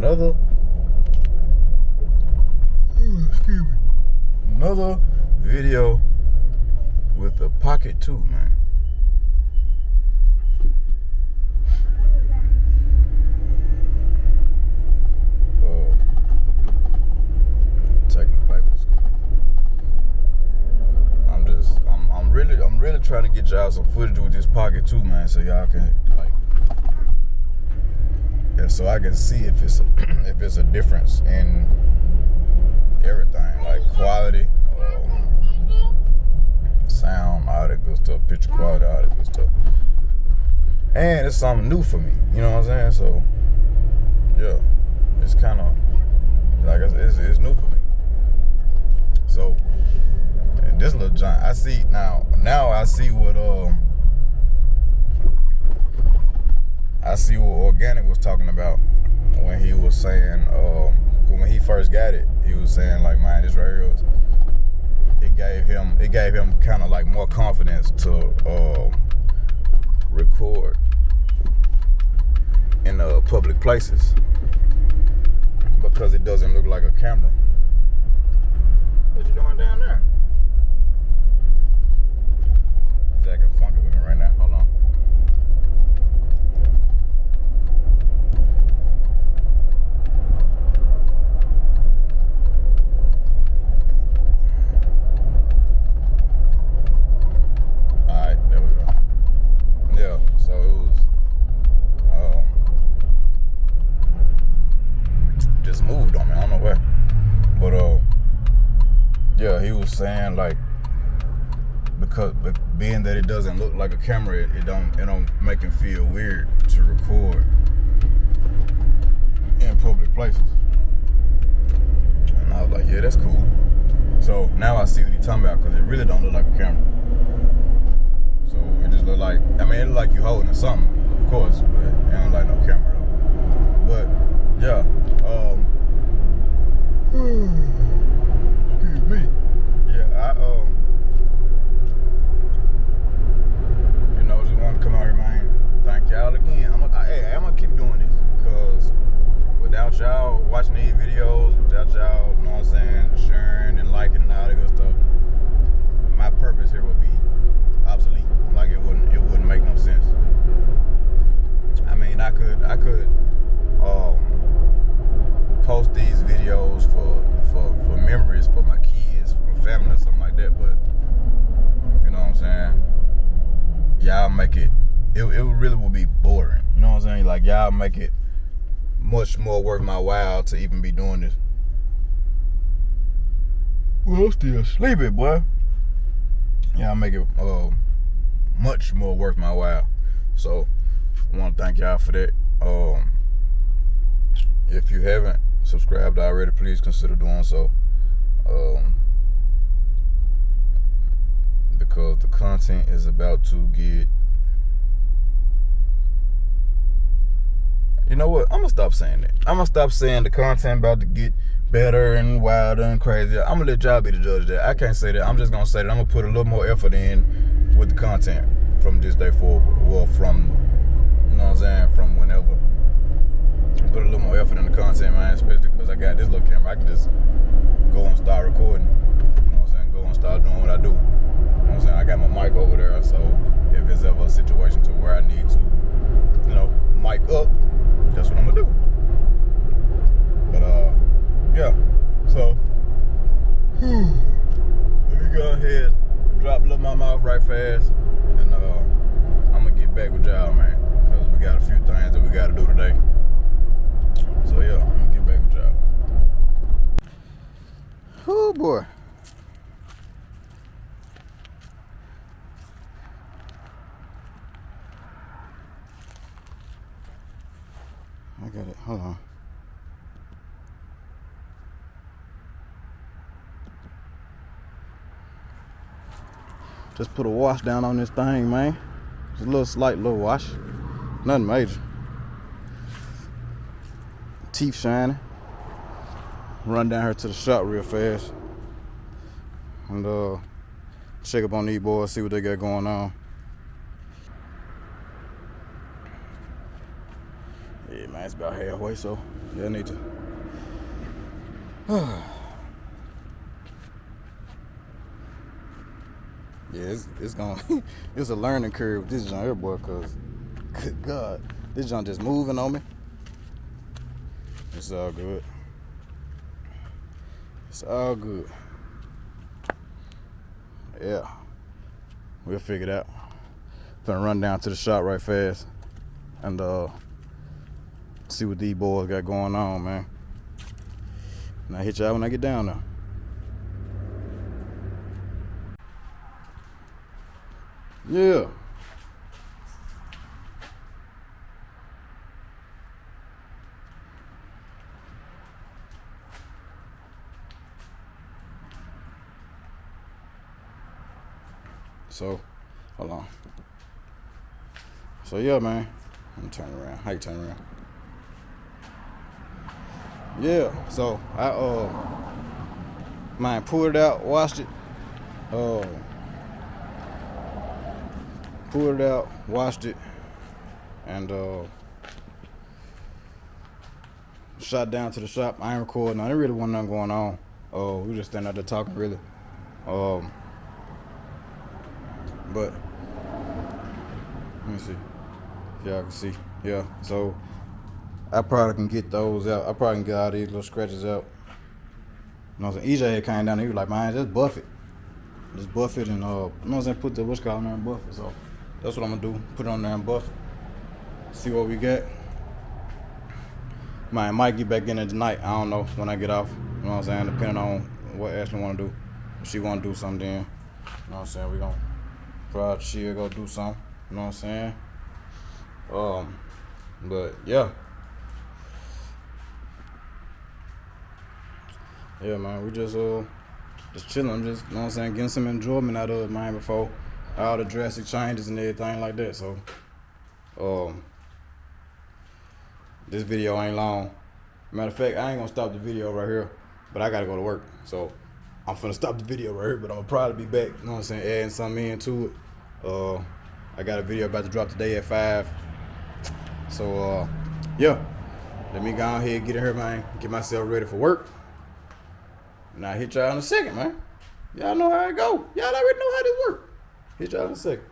another video with the pocket too, man. Taking the baby to school. I'm really trying to get y'all some footage with this pocket too, man, so y'all can so I can see if it's a difference in everything, like quality, sound, all that good stuff, picture quality, all that good stuff. And it's something new for me, you know what I'm saying? So yeah, it's kind of like it's new for me. So and this little giant, I see now I see what Organic was talking about when he was saying when he first got it. He was saying like, man, this right here it gave him kind of like more confidence to record in public places because it doesn't look like a camera. What you doing down there? He's acting funky with me right now. Hold on. Alright, there we go. Yeah, so it was just moved on me. I don't know where. But yeah, he was saying like, because being that it doesn't look like a camera, it don't make him feel weird to record in public places. And I was like, yeah, that's cool. So now I see what he's talking about, because it really don't look like a camera. So it just look like, I mean, it look like you holding something, of course, but it don't like no camera though. But yeah, excuse me. Yeah, just want to come out here, man. Thank y'all again. I'm gonna keep doing this, because without y'all watching these videos, without y'all, you know what I'm saying, sharing and liking and all that good stuff, my purpose here would be obsolete. Like it wouldn't make no sense. I mean, I could post these videos for memories for my kids, for family, or something like that, but you know what I'm saying, y'all make it really will be boring. You know what I'm saying? Like, y'all make it much more worth my while to even be doing this. Well, I'm still sleepy, boy. Y'all make it much more worth my while. So I want to thank y'all for that. If you haven't subscribed already, please consider doing so. Because the content is about to get, you know what, I'm gonna stop saying that. I'm gonna stop saying the content about to get better and wilder and crazier. I'm gonna let y'all be the judge of that. I can't say that. I'm just gonna say that I'm gonna put a little more effort in with the content from this day forward, or from, you know what I'm saying, from whenever. Put a little more effort in the content, man, especially because I got this little camera. I can just go and start recording. You know what I'm saying? Go and start doing what I do. You know what I'm saying? I got my mic over there, so if it's ever a situation to where I need to, you know, mic up, that's what I'm gonna do. But yeah. So let me go ahead, drop a little my mouth right fast, and I'm gonna get back with y'all, man, because we got a few things that we gotta do today. So yeah, I'm gonna get back with y'all. Oh boy. I got it. Hold on. Just put a wash down on this thing, man. Just a little slight little wash. Nothing major. Teeth shining. Run down here to the shop real fast. And check up on these boys, see what they got going on. Yeah, man, It's about halfway, so yeah, I need to. Yeah, it's gonna it's a learning curve with this joint here, boy, cause good God, this joint just moving on me. It's all good. It's all good. Yeah. We'll figure it out. Gonna run down to the shop right fast and see what these boys got going on, man. And I'll hit y'all when I get down there. Yeah. So, hold on. So yeah, man. I'm turning around. How you turn around? Yeah. So I pulled it out, washed it. Pulled it out, washed it, and shot down to the shop. I ain't recording. There really wasn't nothing going on. We were just standing out there talking, really. But let me see if y'all can see. Yeah, so I probably can get those out. I probably can get all these little scratches out. You know what I'm saying? EJ had came down there, he was like, man, just buff it. Just buff it and you know what I'm saying, put the what's called on there and buff it. So that's what I'm gonna do. Put it on there and buff it. See what we got. Man, might get back in there tonight. I don't know when I get off. You know what I'm saying? Depending on what Ashley wanna do. If she wanna do something, then you know what I'm saying, we gonna probably she'll go do something. You know what I'm saying? But yeah. Yeah, man, we just chilling, just, you know what I'm saying, getting some enjoyment out of it, man, before all the drastic changes and everything like that. So, this video ain't long. Matter of fact, I ain't gonna stop the video right here, but I gotta go to work. So, I'm finna stop the video right here, but I'm gonna probably be back, you know what I'm saying, adding something into it. I got a video about to drop today at 5. So, yeah, let me go ahead and get in here, man, get myself ready for work. And I'll hit y'all in a second, man. Y'all know how it go. Y'all already know how this work. Hit y'all in a second.